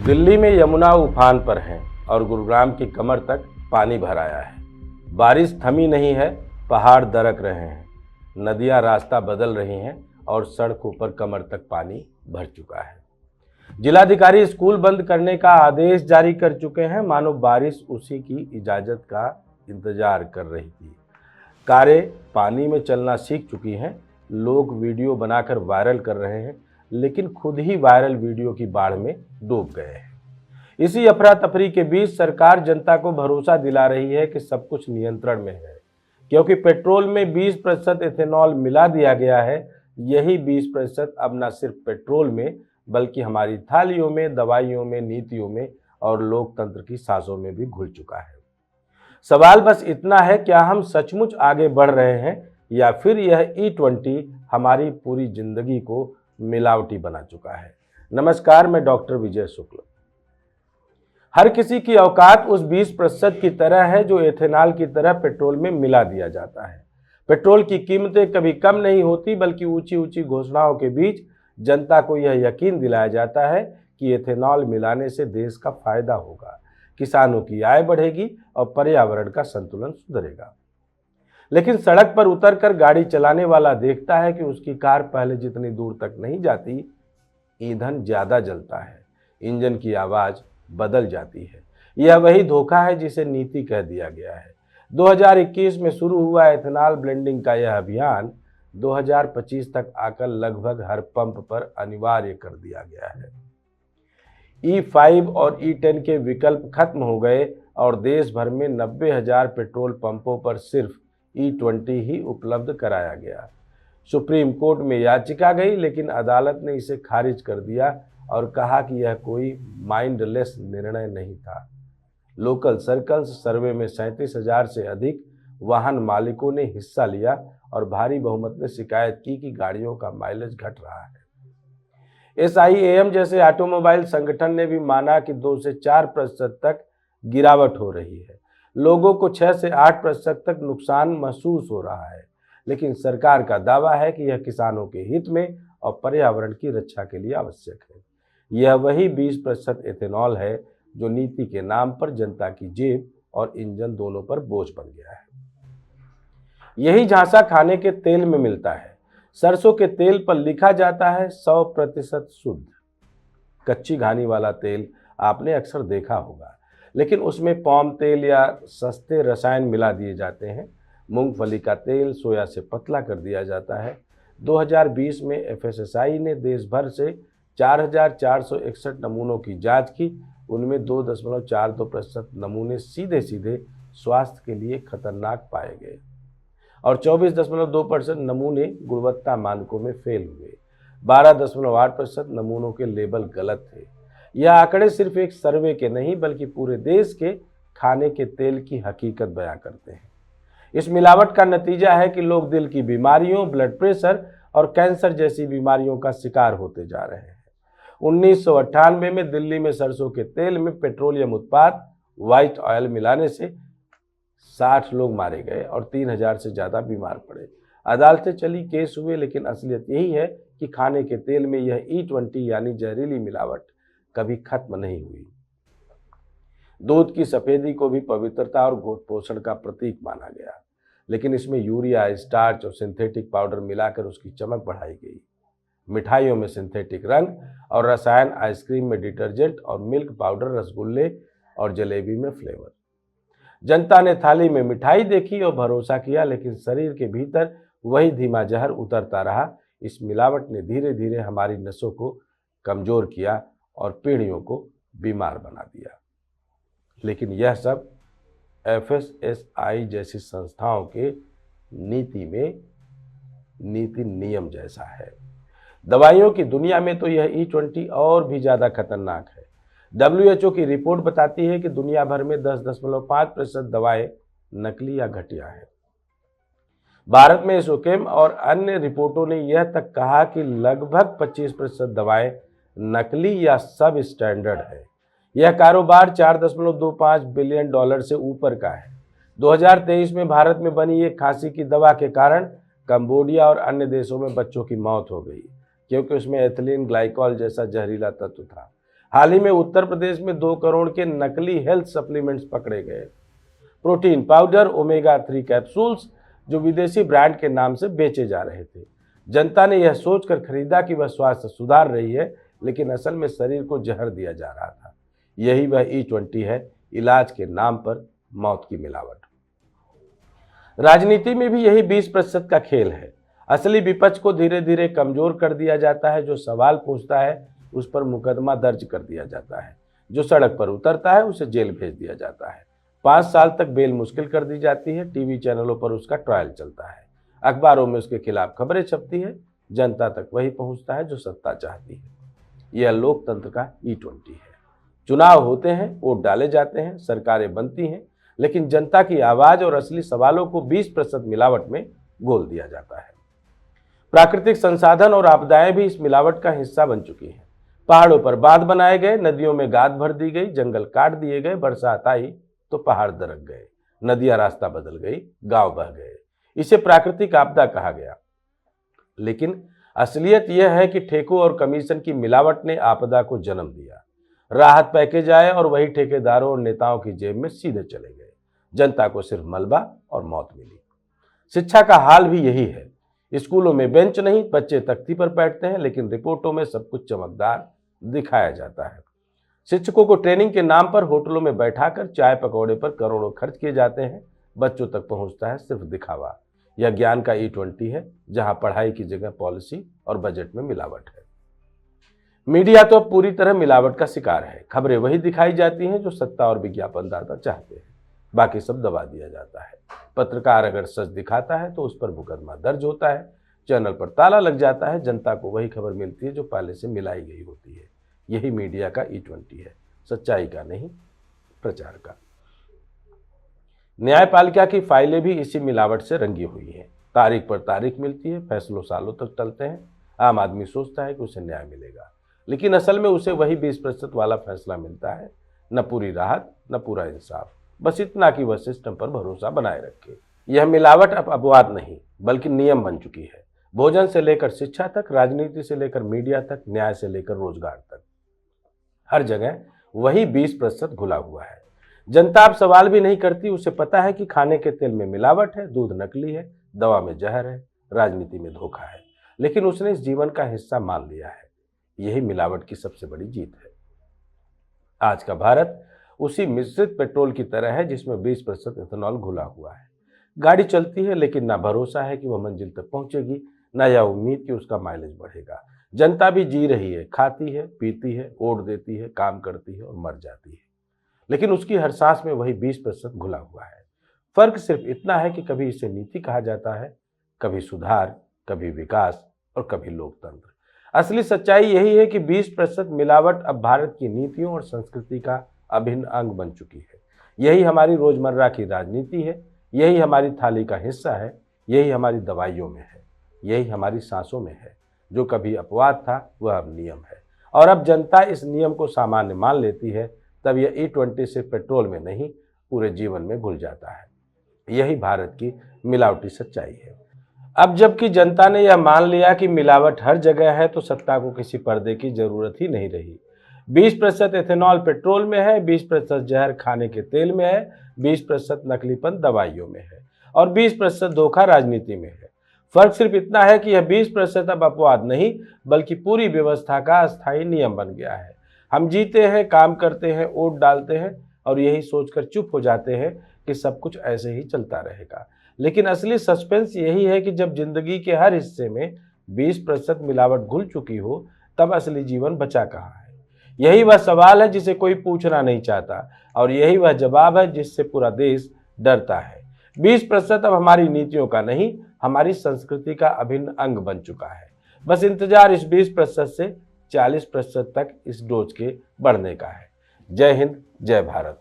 दिल्ली में यमुना उफान पर है और गुरुग्राम की कमर तक पानी भर आया है। बारिश थमी नहीं है, पहाड़ दरक रहे हैं, नदियां रास्ता बदल रही हैं और सड़कों पर कमर तक पानी भर चुका है। जिलाधिकारी स्कूल बंद करने का आदेश जारी कर चुके हैं, मानो बारिश उसी की इजाजत का इंतजार कर रही थी। कारें पानी में चलना सीख चुकी हैं, लोग वीडियो बनाकर वायरल कर रहे हैं, लेकिन खुद ही वायरल वीडियो की बाढ़ में डूब गए हैं। इसी अफरा तफरी के बीच सरकार जनता को भरोसा दिला रही है कि सब कुछ नियंत्रण में है, क्योंकि पेट्रोल में 20% इथेनॉल मिला दिया गया है। यही 20% अब न सिर्फ पेट्रोल में बल्कि हमारी थालियों में, दवाइयों में, नीतियों में और लोकतंत्र की सांसों में भी घुल चुका है। सवाल बस इतना है, क्या हम सचमुच आगे बढ़ रहे हैं या फिर यह E20 हमारी पूरी जिंदगी को मिलावटी बना चुका है। नमस्कार, मैं डॉक्टर विजय शुक्ल। हर किसी की औकात उस 20% की तरह है जो एथेनॉल की तरह पेट्रोल में मिला दिया जाता है। पेट्रोल की कीमतें कभी कम नहीं होती, बल्कि ऊंची ऊंची घोषणाओं के बीच जनता को यह यकीन दिलाया जाता है कि एथेनॉल मिलाने से देश का फायदा होगा, किसानों की आय बढ़ेगी और पर्यावरण का संतुलन सुधरेगा। लेकिन सड़क पर उतरकर गाड़ी चलाने वाला देखता है कि उसकी कार पहले जितनी दूर तक नहीं जाती, ईंधन ज्यादा जलता है, इंजन की आवाज बदल जाती है। यह वही धोखा है जिसे नीति कह दिया गया है। 2021 में शुरू हुआ एथेनॉल ब्लेंडिंग का यह अभियान 2025 तक आकर लगभग हर पंप पर अनिवार्य कर दिया गया है। E5 और E10 के विकल्प खत्म हो गए और देश भर में 90,000 पेट्रोल पंपों पर सिर्फ E20 ही उपलब्ध कराया गया। सुप्रीम कोर्ट में याचिका गई, लेकिन अदालत ने इसे खारिज कर दिया और कहा कि यह कोई माइंडलेस निर्णय नहीं था। लोकल सर्कल्स सर्वे में 37,000 से अधिक वाहन मालिकों ने हिस्सा लिया और भारी बहुमत ने शिकायत की कि गाड़ियों का माइलेज घट रहा है। SIAM जैसे ऑटोमोबाइल संगठन ने भी माना कि 2 से 4% तक गिरावट हो रही है। लोगों को 6 से 8% तक नुकसान महसूस हो रहा है, लेकिन सरकार का दावा है कि यह किसानों के हित में और पर्यावरण की रक्षा के लिए आवश्यक है। यह वही 20% एथेनॉल है जो नीति के नाम पर जनता की जेब और इंजन दोनों पर बोझ बन गया है। यही झांसा खाने के तेल में मिलता है। सरसों के तेल पर लिखा जाता है 100% शुद्ध। कच्ची घानी वाला तेल आपने अक्सर देखा होगा, लेकिन उसमें पाम तेल या सस्ते रसायन मिला दिए जाते हैं। मूंगफली का तेल सोया से पतला कर दिया जाता है। 2020 में FSSAI ने देश भर से 4,461 नमूनों की जांच की। उनमें 2.42% नमूने सीधे सीधे स्वास्थ्य के लिए खतरनाक पाए गए और 24.2% नमूने गुणवत्ता मानकों में फेल हुए। 12.8% नमूनों के लेबल गलत थे। यह आंकड़े सिर्फ एक सर्वे के नहीं बल्कि पूरे देश के खाने के तेल की हकीकत बयां करते हैं। इस मिलावट का नतीजा है कि लोग दिल की बीमारियों, ब्लड प्रेशर और कैंसर जैसी बीमारियों का शिकार होते जा रहे हैं। 1998 में दिल्ली में सरसों के तेल में पेट्रोलियम उत्पाद व्हाइट ऑयल मिलाने से 60 लोग मारे गए और 3,000 से ज्यादा बीमार पड़े। अदालतें चली, केस हुए, लेकिन असलियत यही है कि खाने के तेल में यह E20 यानी जहरीली मिलावट कभी खत्म नहीं हुई। दूध की सफेदी को भी पवित्रता और गोद पोषण का प्रतीक माना गया, लेकिन इसमें यूरिया, स्टार्च और सिंथेटिक पाउडर मिलाकर उसकी चमक बढ़ाई गई। मिठाइयों में सिंथेटिक रंग और रसायन, आइसक्रीम में डिटर्जेंट और मिल्क पाउडर, रसगुल्ले और जलेबी में फ्लेवर। जनता ने थाली में मिठाई देखी और भरोसा किया, लेकिन शरीर के भीतर वही धीमा जहर उतरता रहा। इस मिलावट ने धीरे धीरे हमारी नसों को कमजोर किया और पीढ़ियों को बीमार बना दिया। लेकिन यह सब FSSAI जैसी संस्थाओं के नीति नियम जैसा है। दवाइयों की दुनिया में तो यह E20 और भी ज्यादा खतरनाक है। WHO की रिपोर्ट बताती है कि दुनिया भर में 10.5% दवाएं नकली या घटिया हैं। भारत में SOCHEM और अन्य रिपोर्टों ने यह तक कहा कि लगभग 25% दवाएं नकली या सब स्टैंडर्ड है। यह कारोबार $4.25 बिलियन से ऊपर का है। 2023 में भारत में बनी एक खांसी की दवा के कारण कंबोडिया और अन्य देशों में बच्चों की मौत हो गई, क्योंकि उसमें एथिलीन ग्लाइकॉल जैसा जहरीला तत्व था। हाल ही में उत्तर प्रदेश में 2 करोड़ के नकली हेल्थ सप्लीमेंट्स पकड़े गए। प्रोटीन पाउडर, ओमेगा 3 कैप्सूल्स जो विदेशी ब्रांड के नाम से बेचे जा रहे थे। जनता ने यह सोचकर खरीदा कि वह स्वास्थ्य सुधार रही है, लेकिन असल में शरीर को जहर दिया जा रहा था। यही वह E20 है, इलाज के नाम पर मौत की मिलावट। राजनीति में भी यही 20% का खेल है। असली विपक्ष को धीरे धीरे कमजोर कर दिया जाता है। जो सवाल पूछता है उस पर मुकदमा दर्ज कर दिया जाता है। जो सड़क पर उतरता है उसे जेल भेज दिया जाता है। 5 साल तक बेल मुश्किल कर दी जाती है। टीवी चैनलों पर उसका ट्रायल चलता है। अखबारों में उसके खिलाफ खबरें छपती है। जनता तक वही पहुंचता है जो सत्ता चाहती है। यह लोकतंत्र का E20 है। चुनाव होते हैं, वोट डाले जाते हैं, सरकारें बनती हैं, लेकिन जनता की आवाज और असली सवालों को 20% मिलावट में घोल दिया जाता है। प्राकृतिक संसाधन और आपदाएं भी इस मिलावट का हिस्सा बन चुकी हैं। पहाड़ों पर बांध बनाए गए, नदियों में गाद भर दी गई, जंगल काट दिए गए, बरसात आई तो पहाड़ दरक गए, नदियां रास्ता बदल गई, गांव बह गए। इसे प्राकृतिक आपदा कहा गया। लेकिन असलियत यह है कि ठेकों और कमीशन की मिलावट ने आपदा को जन्म दिया। राहत पैकेज आए और वही ठेकेदारों और नेताओं की जेब में सीधे चले गए। जनता को सिर्फ मलबा और मौत मिली। शिक्षा का हाल भी यही है। स्कूलों में बेंच नहीं, बच्चे तख्ती पर बैठते हैं, लेकिन रिपोर्टों में सब कुछ चमकदार दिखाया जाता है। शिक्षकों को ट्रेनिंग के नाम पर होटलों में बैठाकर चाय पकौड़े पर करोड़ों खर्च किए जाते हैं। बच्चों तक पहुंचता है सिर्फ दिखावा। यह ज्ञान का E20 है, जहां पढ़ाई की जगह पॉलिसी और बजट में मिलावट है। मीडिया तो अब पूरी तरह मिलावट का शिकार है। खबरें वही दिखाई जाती हैं जो सत्ता और विज्ञापनदाता चाहते हैं, बाकी सब दबा दिया जाता है। पत्रकार अगर सच दिखाता है तो उस पर मुकदमा दर्ज होता है, चैनल पर ताला लग जाता है। जनता को वही खबर मिलती है जो पहले से मिलाई गई होती है। यही मीडिया का E20 है, सच्चाई का नहीं, प्रचार का। न्यायपालिका की फाइलें भी इसी मिलावट से रंगी हुई हैं। तारीख पर तारीख मिलती है, फैसलों सालों तक टलते हैं। आम आदमी सोचता है कि उसे न्याय मिलेगा, लेकिन असल में उसे वही 20% वाला फैसला मिलता है। न पूरी राहत, न पूरा इंसाफ, बस इतना कि वह सिस्टम पर भरोसा बनाए रखे। यह मिलावट अब अपवाद नहीं बल्कि नियम बन चुकी है। भोजन से लेकर शिक्षा तक, राजनीति से लेकर मीडिया तक, न्याय से लेकर रोजगार तक, हर जगह वही 20% घुला हुआ है। जनता अब सवाल भी नहीं करती। उसे पता है कि खाने के तेल में मिलावट है, दूध नकली है, दवा में जहर है, राजनीति में धोखा है, लेकिन उसने इस जीवन का हिस्सा मान लिया है। यही मिलावट की सबसे बड़ी जीत है। आज का भारत उसी मिश्रित पेट्रोल की तरह है जिसमें 20% इथेनॉल घुला हुआ है। गाड़ी चलती है, लेकिन ना भरोसा है कि वह मंजिल तक पहुंचेगी, ना यह उम्मीद कि उसका माइलेज बढ़ेगा। जनता भी जी रही है, खाती है, पीती है, वोट देती है, काम करती है और मर जाती है, लेकिन उसकी हर सांस में वही 20% घुला हुआ है। फर्क सिर्फ इतना है कि कभी इसे नीति कहा जाता है, कभी सुधार, कभी विकास और कभी लोकतंत्र। असली सच्चाई यही है कि 20% मिलावट अब भारत की नीतियों और संस्कृति का अभिन्न अंग बन चुकी है। यही हमारी रोजमर्रा की राजनीति है, यही हमारी थाली का हिस्सा है, यही हमारी दवाइयों में है, यही हमारी सांसों में है। जो कभी अपवाद था वह अब नियम है, और अब जनता इस नियम को सामान्य मान लेती है। तब यह E20 से पेट्रोल में नहीं, पूरे जीवन में घुल जाता है। यही भारत की मिलावटी सच्चाई है। अब जबकि जनता ने यह मान लिया कि मिलावट हर जगह है, तो सत्ता को किसी पर्दे की जरूरत ही नहीं रही। 20% इथेनॉल पेट्रोल में है, 20% जहर खाने के तेल में है, 20% नकलीपन दवाइयों में है, और 20% धोखा राजनीति में है। फर्क सिर्फ इतना है कि यह 20% अब अपवाद नहीं बल्कि पूरी व्यवस्था का अस्थायी नियम बन गया है। हम जीते हैं, काम करते हैं, वोट डालते हैं और यही सोचकर चुप हो जाते हैं कि सब कुछ ऐसे ही चलता रहेगा। लेकिन असली सस्पेंस यही है कि जब जिंदगी के हर हिस्से में 20% मिलावट घुल चुकी हो, तब असली जीवन बचा कहाँ है। यही वह सवाल है जिसे कोई पूछना नहीं चाहता, और यही वह जवाब है जिससे पूरा देश डरता है। 20% अब हमारी नीतियों का नहीं, हमारी संस्कृति का अभिन्न अंग बन चुका है। बस इंतजार इस 20% से 40% तक इस डोज के बढ़ने का है। जय हिंद, जय भारत।